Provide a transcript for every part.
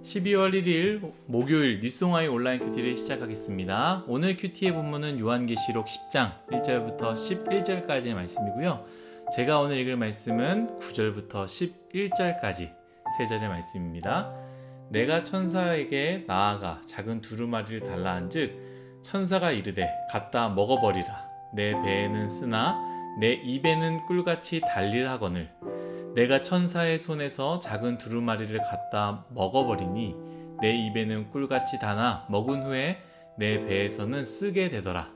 12월 1일 목요일 뉴송아이 온라인 큐티를 시작하겠습니다. 오늘 큐티의 본문은 요한계시록 10장 1절부터 11절까지의 말씀이고요. 제가 오늘 읽을 말씀은 9절부터 11절까지 3절의 말씀입니다. 내가 천사에게 나아가 작은 두루마리를 달라 한즉 천사가 이르되 갖다 먹어버리라. 내 배에는 쓰나 내 입에는 꿀같이 달릴하거늘 내가 천사의 손에서 작은 두루마리를 갖다 먹어버리니 내 입에는 꿀같이 다나 먹은 후에 내 배에서는 쓰게 되더라.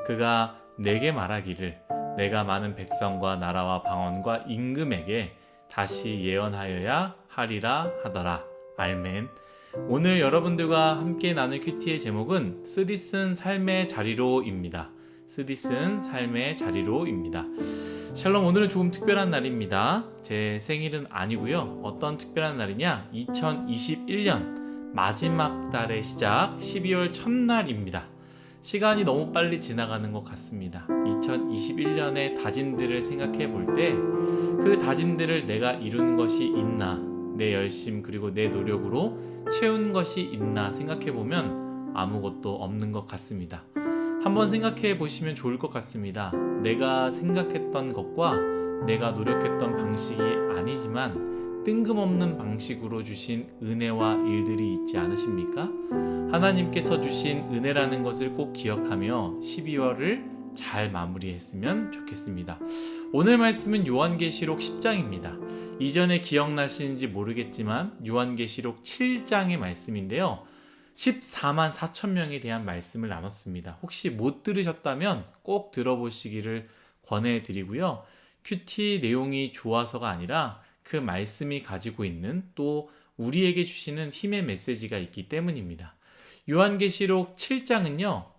그가 내게 말하기를 내가 많은 백성과 나라와 방언과 임금에게 다시 예언하여야 하리라 하더라. 아멘. 오늘 여러분들과 함께 나눌 큐티의 제목은 쓰디쓴 삶의 자리로입니다. 쓰디쓴 삶의 자리로입니다. 샬롬, 오늘은 조금 특별한 날입니다. 제 생일은 아니고요. 어떤 특별한 날이냐? 2021년 마지막 달의 시작 12월 첫날입니다. 시간이 너무 빨리 지나가는 것 같습니다. 2021년의 다짐들을 생각해 볼 때 그 다짐들을 내가 이룬 것이 있나, 내 열심 그리고 내 노력으로 채운 것이 있나 생각해 보면 아무것도 없는 것 같습니다. 한번 생각해 보시면 좋을 것 같습니다. 내가 생각했던 것과 내가 노력했던 방식이 아니지만 뜬금없는 방식으로 주신 은혜와 일들이 있지 않으십니까? 하나님께서 주신 은혜라는 것을 꼭 기억하며 12월을 잘 마무리했으면 좋겠습니다. 오늘 말씀은 요한계시록 10장입니다. 이전에 기억나시는지 모르겠지만 요한계시록 7장의 말씀인데요. 14만 4천 명에 대한 말씀을 나눴습니다. 혹시 못 들으셨다면 꼭 들어보시기를 권해드리고요. 큐티 내용이 좋아서가 아니라 그 말씀이 가지고 있는 또 우리에게 주시는 힘의 메시지가 있기 때문입니다. 요한계시록 7장은요.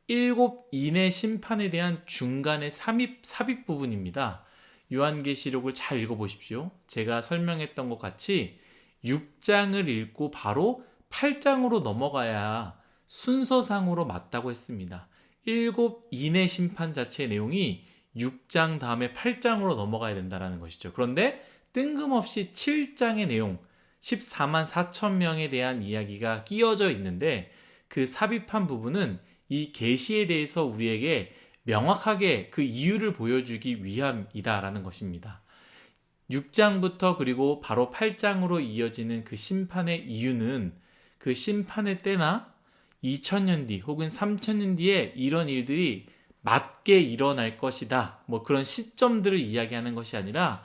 7인의 심판에 대한 중간의 삽입 부분입니다. 요한계시록을 잘 읽어보십시오. 제가 설명했던 것 같이 6장을 읽고 바로 8장으로 넘어가야 순서상으로 맞다고 했습니다. 7인의 심판 자체의 내용이 6장 다음에 8장으로 넘어가야 된다는 것이죠. 그런데 뜬금없이 7장의 내용 14만 4천 명에 대한 이야기가 끼어져 있는데 그 삽입한 부분은 이 계시에 대해서 우리에게 명확하게 그 이유를 보여주기 위함이다라는 것입니다. 6장부터 그리고 바로 8장으로 이어지는 그 심판의 이유는 그 심판의 때나 2000년 뒤 혹은 3000년 뒤에 이런 일들이 맞게 일어날 것이다. 그런 시점들을 이야기하는 것이 아니라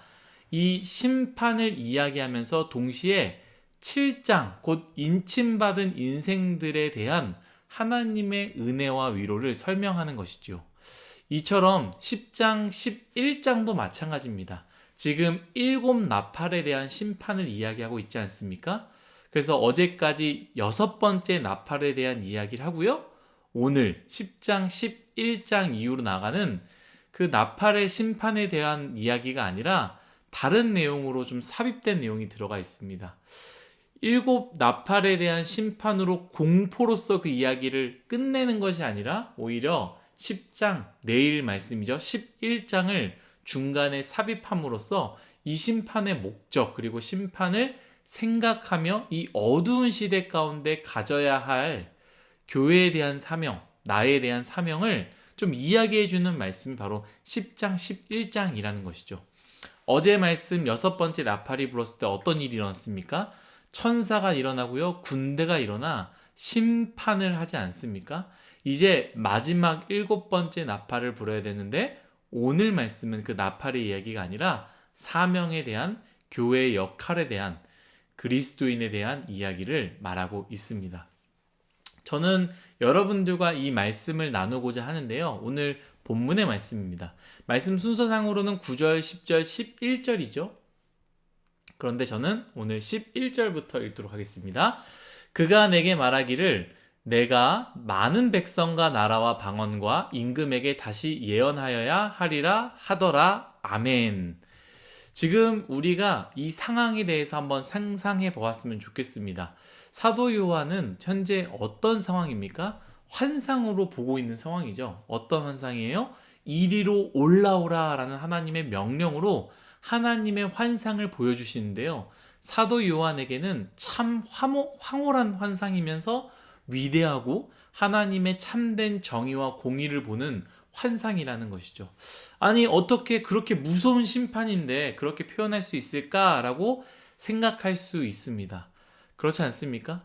이 심판을 이야기하면서 동시에 7장 곧 인침받은 인생들에 대한 하나님의 은혜와 위로를 설명하는 것이죠. 이처럼 10장, 11장도 마찬가지입니다. 지금 7나팔에 대한 심판을 이야기하고 있지 않습니까? 그래서 어제까지 6번째 나팔에 대한 이야기를 하고요. 오늘 10장, 11장 이후로 나가는 그 나팔의 심판에 대한 이야기가 아니라 다른 내용으로 좀 삽입된 내용이 들어가 있습니다. 7나팔에 대한 심판으로 공포로서 그 이야기를 끝내는 것이 아니라 오히려 10장, 내일 말씀이죠. 11장을 중간에 삽입함으로써 이 심판의 목적 그리고 심판을 생각하며 이 어두운 시대 가운데 가져야 할 교회에 대한 사명, 나에 대한 사명을 좀 이야기해주는 말씀이 바로 10장, 11장이라는 것이죠. 어제 말씀 6번째 나팔이 불었을 때 어떤 일이 일어났습니까? 천사가 일어나고요. 군대가 일어나 심판을 하지 않습니까? 이제 마지막 7번째 나팔을 불어야 되는데 오늘 말씀은 그 나팔의 이야기가 아니라 사명에 대한 교회의 역할에 대한 그리스도인에 대한 이야기를 말하고 있습니다. 저는 여러분들과 이 말씀을 나누고자 하는데요. 오늘 본문의 말씀입니다. 말씀 순서상으로는 9절, 10절, 11절이죠. 그런데 저는 오늘 11절부터 읽도록 하겠습니다. 그가 내게 말하기를 내가 많은 백성과 나라와 방언과 임금에게 다시 예언하여야 하리라 하더라. 아멘. 지금 우리가 이 상황에 대해서 한번 상상해 보았으면 좋겠습니다. 사도 요한은 현재 어떤 상황입니까? 환상으로 보고 있는 상황이죠. 어떤 환상이에요? 이리로 올라오라 라는 하나님의 명령으로 하나님의 환상을 보여주시는데요. 사도 요한에게는 참 황홀한 환상이면서 위대하고 하나님의 참된 정의와 공의를 보는 환상이라는 것이죠. 아니, 어떻게 그렇게 무서운 심판인데 그렇게 표현할 수 있을까라고 생각할 수 있습니다. 그렇지 않습니까?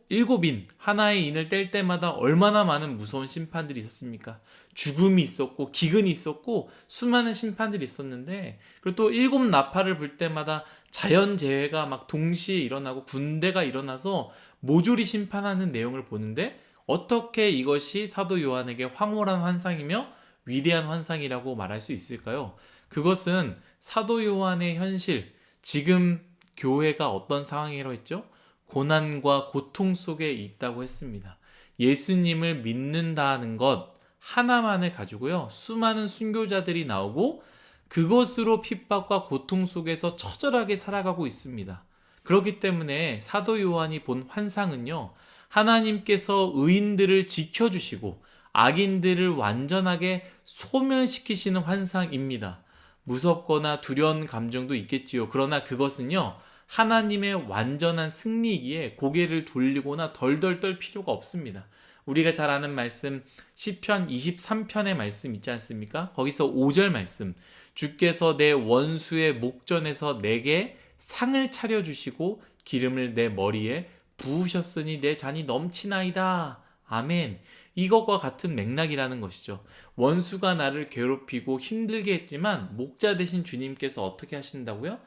일곱인 하나의 인을 뗄 때마다 얼마나 많은 무서운 심판들이 있었습니까? 죽음이 있었고 기근이 있었고 수많은 심판들이 있었는데, 그리고 또 일곱 나팔을 불 때마다 자연재해가 막 동시에 일어나고 군대가 일어나서 모조리 심판하는 내용을 보는데, 어떻게 이것이 사도 요한에게 황홀한 환상이며 위대한 환상이라고 말할 수 있을까요? 그것은 사도 요한의 현실, 지금 교회가 어떤 상황이라고 했죠? 고난과 고통 속에 있다고 했습니다. 예수님을 믿는다는 것 하나만을 가지고요, 수많은 순교자들이 나오고 그것으로 핍박과 고통 속에서 처절하게 살아가고 있습니다. 그렇기 때문에 사도 요한이 본 환상은요, 하나님께서 의인들을 지켜주시고 악인들을 완전하게 소멸시키시는 환상입니다. 무섭거나 두려운 감정도 있겠지요. 그러나 그것은요, 하나님의 완전한 승리이기에 고개를 돌리거나 덜덜 떨 필요가 없습니다. 우리가 잘 아는 말씀, 시편 23편의 말씀 있지 않습니까? 거기서 5절 말씀, 주께서 내 원수의 목전에서 내게 상을 차려주시고 기름을 내 머리에 부으셨으니 내 잔이 넘치나이다. 아멘. 이것과 같은 맥락이라는 것이죠. 원수가 나를 괴롭히고 힘들게 했지만 목자 되신 주님께서 어떻게 하신다고요?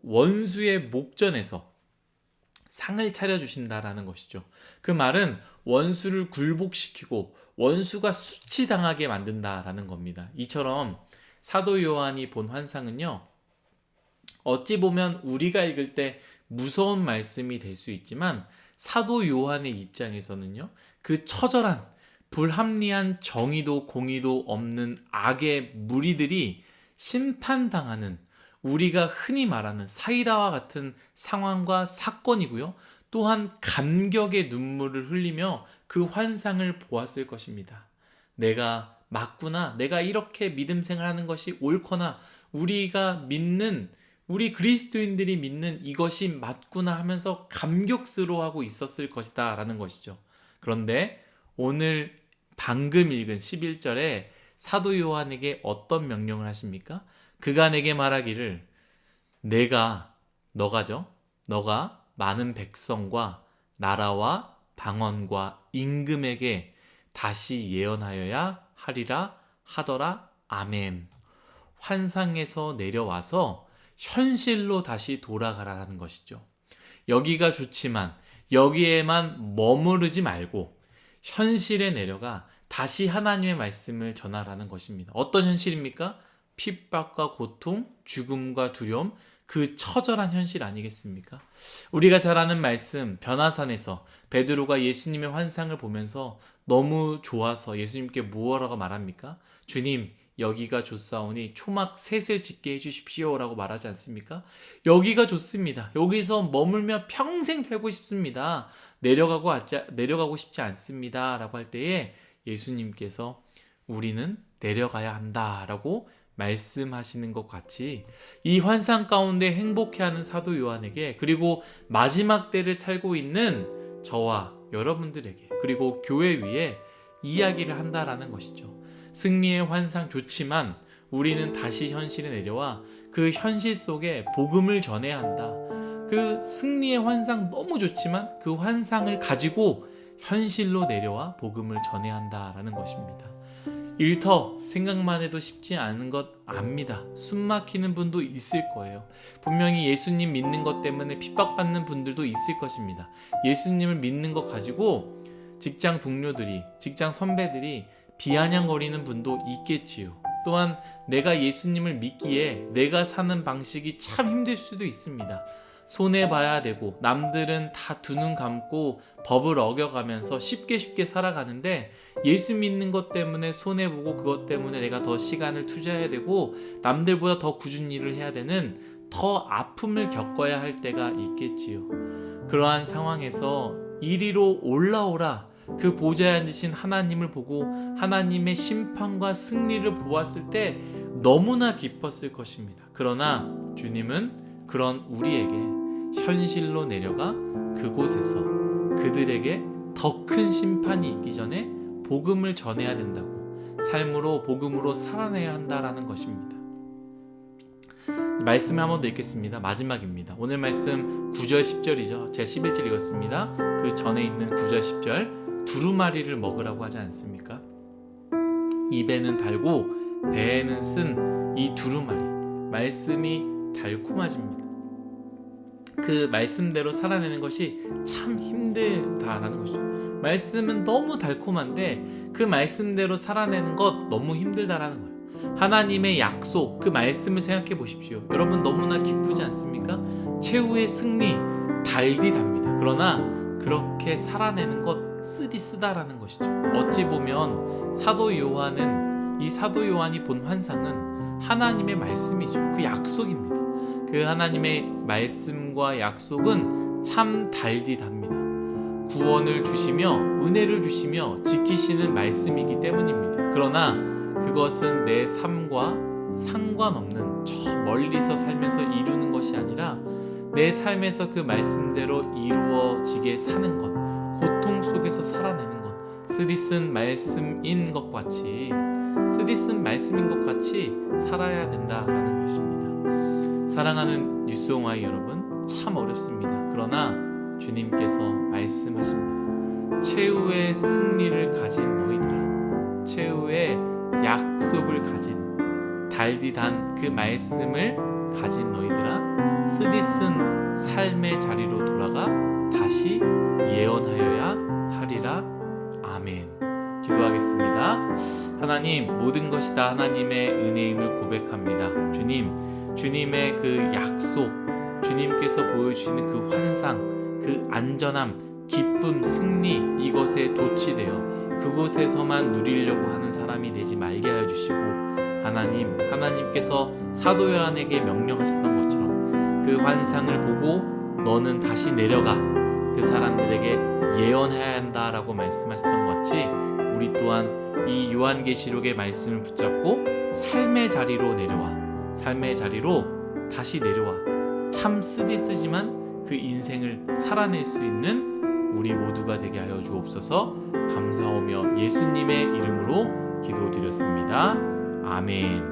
원수의 목전에서 상을 차려주신다라는 것이죠. 그 말은 원수를 굴복시키고 원수가 수치당하게 만든다라는 겁니다. 이처럼 사도 요한이 본 환상은요, 어찌 보면 우리가 읽을 때 무서운 말씀이 될 수 있지만 사도 요한의 입장에서는요, 그 처절한 불합리한 정의도 공의도 없는 악의 무리들이 심판당하는, 우리가 흔히 말하는 사이다와 같은 상황과 사건이고요, 또한 감격의 눈물을 흘리며 그 환상을 보았을 것입니다. 내가 맞구나, 내가 이렇게 믿음 생활하는 것이 옳거나, 우리 그리스도인들이 믿는 이것이 맞구나 하면서 감격스러워하고 있었을 것이다 라는 것이죠. 그런데 오늘 방금 읽은 11절에 사도 요한에게 어떤 명령을 하십니까? 그가 내게 말하기를, 너가 많은 백성과 나라와 방언과 임금에게 다시 예언하여야 하리라 하더라. 아멘. 환상에서 내려와서 현실로 다시 돌아가라는 것이죠. 여기가 좋지만 여기에만 머무르지 말고 현실에 내려가 다시 하나님의 말씀을 전하라는 것입니다. 어떤 현실입니까? 핍박과 고통, 죽음과 두려움, 그 처절한 현실 아니겠습니까? 우리가 잘 아는 말씀, 변화산에서 베드로가 예수님의 환상을 보면서 너무 좋아서 예수님께 무엇라고 말합니까? 주님, 여기가 좋사오니 초막 셋을 짓게 해주십시오 라고 말하지 않습니까? 여기가 좋습니다. 여기서 머물며 평생 살고 싶습니다. 내려가고 싶지 않습니다 라고 할 때에 예수님께서 우리는 내려가야 한다 라고 말씀하시는 것 같이, 이 환상 가운데 행복해하는 사도 요한에게, 그리고 마지막 때를 살고 있는 저와 여러분들에게, 그리고 교회 위에 이야기를 한다라는 것이죠. 승리의 환상 좋지만 우리는 다시 현실에 내려와 그 현실 속에 복음을 전해야 한다. 그 승리의 환상 너무 좋지만 그 환상을 가지고 현실로 내려와 복음을 전해야 한다라는 것입니다. 일터 생각만 해도 쉽지 않은 것 압니다. 숨 막히는 분도 있을 거예요. 분명히 예수님 믿는 것 때문에 핍박받는 분들도 있을 것입니다. 예수님을 믿는 것 가지고 직장 동료들이, 직장 선배들이 비아냥거리는 분도 있겠지요. 또한 내가 예수님을 믿기에 내가 사는 방식이 참 힘들 수도 있습니다. 손해봐야 되고 남들은 다 두 눈 감고 법을 어겨가면서 쉽게 살아가는데, 예수 믿는 것 때문에 손해보고 그것 때문에 내가 더 시간을 투자해야 되고 남들보다 더 굳은 일을 해야 되는 더 아픔을 겪어야 할 때가 있겠지요. 그러한 상황에서 이리로 올라오라, 그 보좌에 앉으신 하나님을 보고 하나님의 심판과 승리를 보았을 때 너무나 기뻤을 것입니다. 그러나 주님은 그런 우리에게 현실로 내려가 그곳에서 그들에게 더 큰 심판이 있기 전에 복음을 전해야 된다고, 삶으로 복음으로 살아내야 한다라는 것입니다. 말씀을 한번 더 읽겠습니다. 마지막입니다. 오늘 말씀 9절 10절이죠. 제가 11절 읽었습니다. 그 전에 있는 9절 10절, 두루마리를 먹으라고 하지 않습니까? 입에는 달고 배에는 쓴 이 두루마리, 말씀이 달콤해집니다. 그 말씀대로 살아내는 것이 참 힘들다라는 것이죠. 말씀은 너무 달콤한데 그 말씀대로 살아내는 것 너무 힘들다라는 거예요. 하나님의 약속, 그 말씀을 생각해 보십시오. 여러분 너무나 기쁘지 않습니까? 최후의 승리, 달디 답니다. 그러나 그렇게 살아내는 것 쓰디쓰다라는 것이죠. 어찌 보면 사도 요한은, 이 사도 요한이 본 환상은 하나님의 말씀이죠. 그 약속입니다. 그 하나님의 말씀과 약속은 참 달디 답니다. 구원을 주시며 은혜를 주시며 지키시는 말씀이기 때문입니다. 그러나 그것은 내 삶과 상관없는 저 멀리서 살면서 이루는 것이 아니라 내 삶에서 그 말씀대로 이루어지게 사는 것, 고통 속에서 살아내는 것, 쓰디쓴 말씀인 것 같이, 쓰디쓴 말씀인 것 같이 살아야 된다라는 것입니다. 사랑하는 뉴스옹아이 여러분, 참 어렵습니다. 그러나 주님께서 말씀하십니다. 최후의 승리를 가진 너희들아, 최후의 약속을 가진, 달디 단 그 말씀을 가진 너희들아, 쓰디쓴 삶의 자리로 돌아가 다시 예언하여야 하리라. 아멘. 기도하겠습니다. 하나님, 모든 것이 다 하나님의 은혜임을 고백합니다. 주님, 주님의 그 약속, 주님께서 보여주시는 그 환상, 그 안전함, 기쁨, 승리, 이것에 도취되어 그곳에서만 누리려고 하는 사람이 되지 말게 하여 주시고, 하나님, 하나님께서 사도 요한에게 명령하셨던 것처럼 그 환상을 보고 너는 다시 내려가 그 사람들에게 예언해야 한다라고 말씀하셨던 것 같이, 우리 또한 이 요한계시록의 말씀을 붙잡고 삶의 자리로 내려와, 삶의 자리로 다시 내려와 참 쓰지만 그 인생을 살아낼 수 있는 우리 모두가 되게 하여 주옵소서. 감사하며 예수님의 이름으로 기도드렸습니다. 아멘.